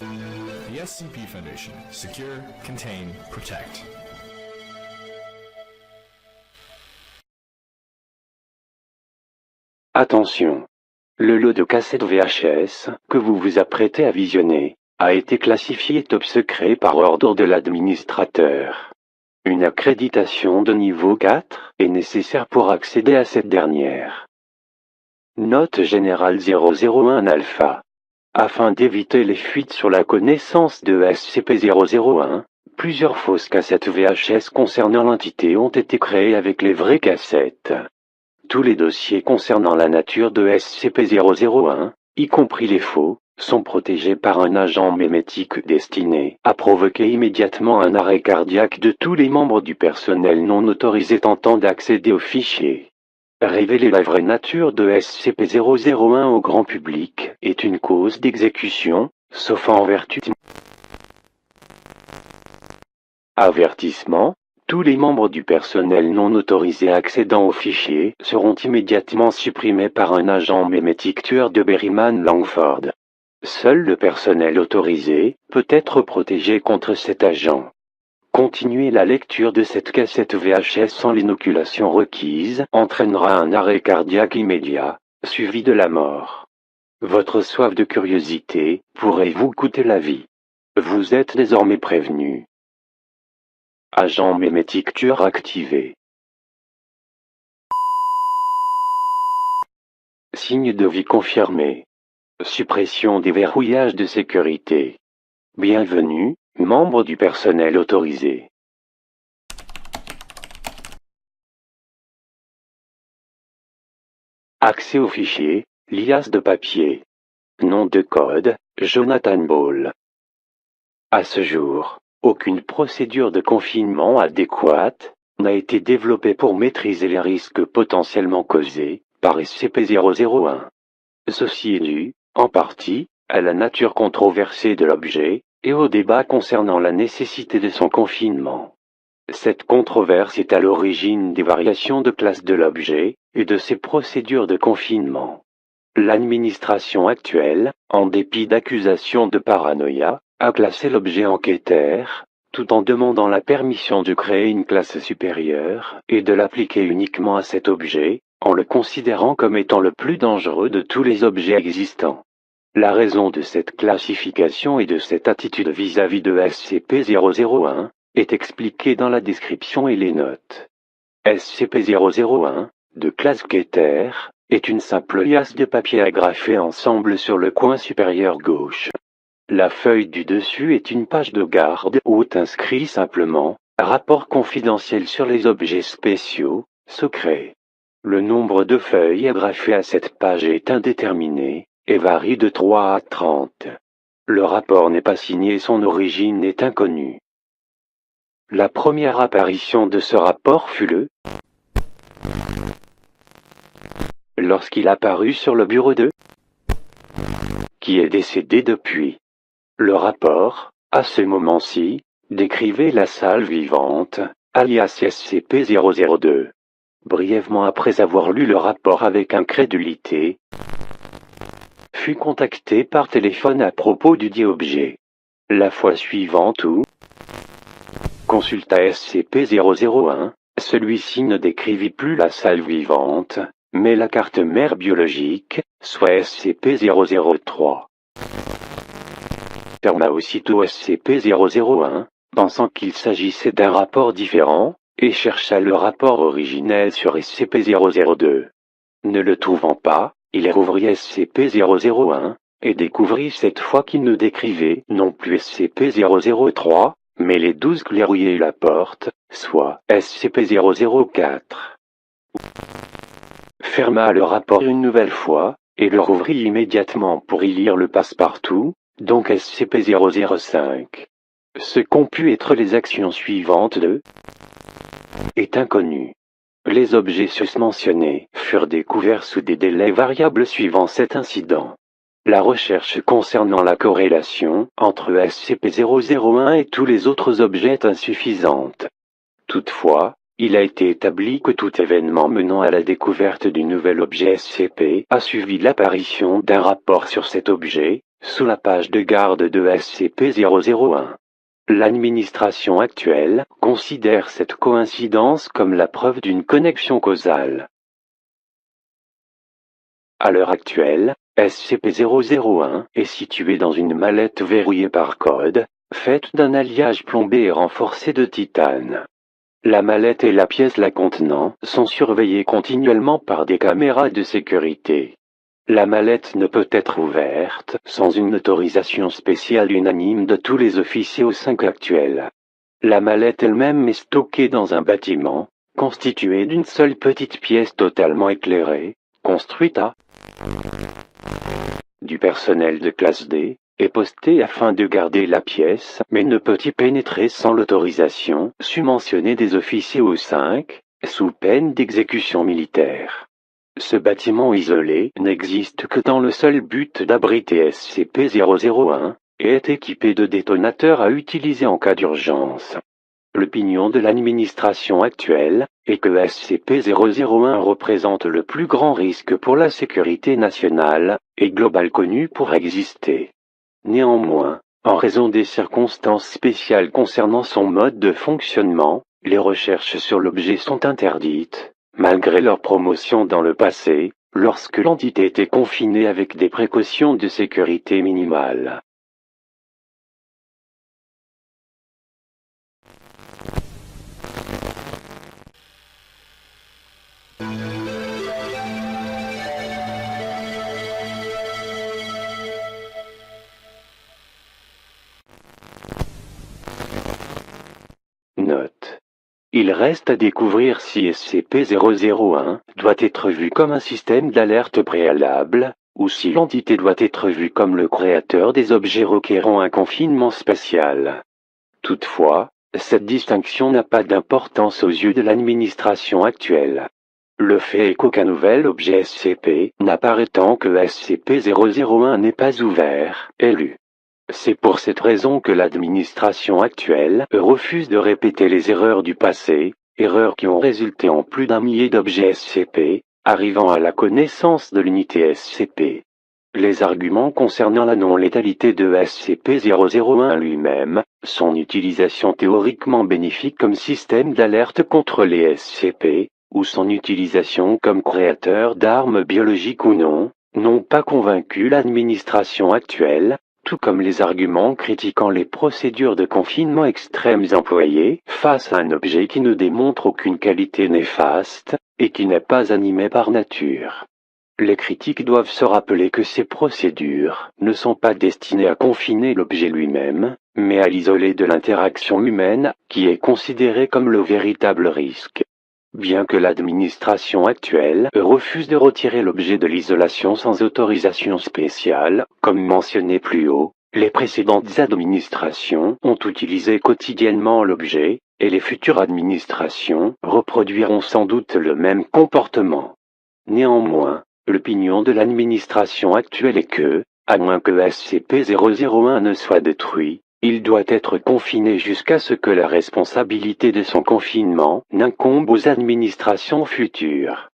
The SCP Foundation. Secure, contain, protect. Attention! Le lot de cassettes VHS que vous vous apprêtez à visionner a été classifié top secret par ordre de l'administrateur. Une accréditation de niveau 4 est nécessaire pour accéder à cette dernière. Note générale 001 alpha. Afin d'éviter les fuites sur la connaissance de SCP-001, plusieurs fausses cassettes VHS concernant l'entité ont été créées avec les vraies cassettes. Tous les dossiers concernant la nature de SCP-001, y compris les faux, sont protégés par un agent mémétique destiné à provoquer immédiatement un arrêt cardiaque de tous les membres du personnel non autorisé tentant d'accéder aux fichiers. Révéler la vraie nature de SCP-001 au grand public est une cause d'exécution, sauf en vertu. Avertissement. Tous les membres du personnel non autorisé accédant aux fichiers seront immédiatement supprimés par un agent mémétique tueur de Berryman Langford. Seul le personnel autorisé peut être protégé contre cet agent. Continuer la lecture de cette cassette VHS sans l'inoculation requise entraînera un arrêt cardiaque immédiat, suivi de la mort. Votre soif de curiosité pourrait vous coûter la vie. Vous êtes désormais prévenu. Agent mémétique tueur activé. Signe de vie confirmé. Suppression des verrouillages de sécurité. Bienvenue, membre du personnel autorisé. Accès aux fichiers, liasse de papier. Nom de code, Jonathan Ball. À ce jour, aucune procédure de confinement adéquate n'a été développée pour maîtriser les risques potentiellement causés par SCP-001. Ceci est dû, en partie, à la nature controversée de l'objet et au débat concernant la nécessité de son confinement. Cette controverse est à l'origine des variations de classe de l'objet et de ses procédures de confinement. L'administration actuelle, en dépit d'accusations de paranoïa, a classé l'objet en Keter, tout en demandant la permission de créer une classe supérieure et de l'appliquer uniquement à cet objet, en le considérant comme étant le plus dangereux de tous les objets existants. La raison de cette classification et de cette attitude vis-à-vis de SCP-001 est expliquée dans la description et les notes. SCP-001, de classe Keter, est une simple liasse de papier agrafée ensemble sur le coin supérieur gauche. La feuille du dessus est une page de garde où est inscrit simplement « Rapport confidentiel sur les objets spéciaux, secrets ». Le nombre de feuilles agrafées à cette page est indéterminé et varie de 3 à 30. Le rapport n'est pas signé et son origine est inconnue. La première apparition de ce rapport fut lorsqu'il apparut sur le bureau de qui est décédé depuis. Le rapport, à ce moment-ci, décrivait la salle vivante, alias SCP-002. Brièvement après avoir lu le rapport avec incrédulité, fut contacté par téléphone à propos du dit objet. La fois suivante où consulta SCP-001, celui-ci ne décrivit plus la salle vivante, mais la carte mère biologique, soit SCP-003. Ferma aussitôt SCP-001, pensant qu'il s'agissait d'un rapport différent, et chercha le rapport originel sur SCP-002. Ne le trouvant pas, il rouvrit SCP-001, et découvrit cette fois qu'il ne décrivait non plus SCP-003, mais les 12 clairouillés et la porte, soit SCP-004. Ferma le rapport une nouvelle fois, et le rouvrit immédiatement pour y lire le passe-partout, donc SCP-005. Ce qu'ont pu être les actions suivantes est inconnu. Les objets susmentionnés furent découverts sous des délais variables suivant cet incident. La recherche concernant la corrélation entre SCP-001 et tous les autres objets est insuffisante. Toutefois, il a été établi que tout événement menant à la découverte du nouvel objet SCP a suivi l'apparition d'un rapport sur cet objet, sous la page de garde de SCP-001. L'administration actuelle considère cette coïncidence comme la preuve d'une connexion causale. À l'heure actuelle, SCP-001 est situé dans une mallette verrouillée par code, faite d'un alliage plombé et renforcé de titane. La mallette et la pièce la contenant sont surveillées continuellement par des caméras de sécurité. La mallette ne peut être ouverte sans une autorisation spéciale unanime de tous les officiers O5 actuels. La mallette elle-même est stockée dans un bâtiment, constitué d'une seule petite pièce totalement éclairée, construite à du personnel de classe D, est postée afin de garder la pièce, mais ne peut y pénétrer sans l'autorisation subventionnée des officiers O5, sous peine d'exécution militaire. Ce bâtiment isolé n'existe que dans le seul but d'abriter SCP-001, et est équipé de détonateurs à utiliser en cas d'urgence. L'opinion de l'administration actuelle est que SCP-001 représente le plus grand risque pour la sécurité nationale et globale connue pour exister. Néanmoins, en raison des circonstances spéciales concernant son mode de fonctionnement, les recherches sur l'objet sont interdites, malgré leur promotion dans le passé, lorsque l'entité était confinée avec des précautions de sécurité minimales. Note. Il reste à découvrir si SCP-001 doit être vu comme un système d'alerte préalable, ou si l'entité doit être vue comme le créateur des objets requérant un confinement spatial. Toutefois, cette distinction n'a pas d'importance aux yeux de l'administration actuelle. Le fait est qu'aucun nouvel objet SCP n'apparaîtant que SCP-001 n'est pas ouvert et lu. C'est pour cette raison que l'administration actuelle refuse de répéter les erreurs du passé, erreurs qui ont résulté en plus d'un millier d'objets SCP, arrivant à la connaissance de l'unité SCP. Les arguments concernant la non-létalité de SCP-001 lui-même, son utilisation théoriquement bénéfique comme système d'alerte contre les SCP, ou son utilisation comme créateur d'armes biologiques ou non, n'ont pas convaincu l'administration actuelle, tout comme les arguments critiquant les procédures de confinement extrêmes employées face à un objet qui ne démontre aucune qualité néfaste, et qui n'est pas animé par nature. Les critiques doivent se rappeler que ces procédures ne sont pas destinées à confiner l'objet lui-même, mais à l'isoler de l'interaction humaine, qui est considérée comme le véritable risque. Bien que l'administration actuelle refuse de retirer l'objet de l'isolation sans autorisation spéciale, comme mentionné plus haut, les précédentes administrations ont utilisé quotidiennement l'objet, et les futures administrations reproduiront sans doute le même comportement. Néanmoins, l'opinion de l'administration actuelle est que, à moins que SCP-001 ne soit détruit, il doit être confiné jusqu'à ce que la responsabilité de son confinement n'incombe aux administrations futures.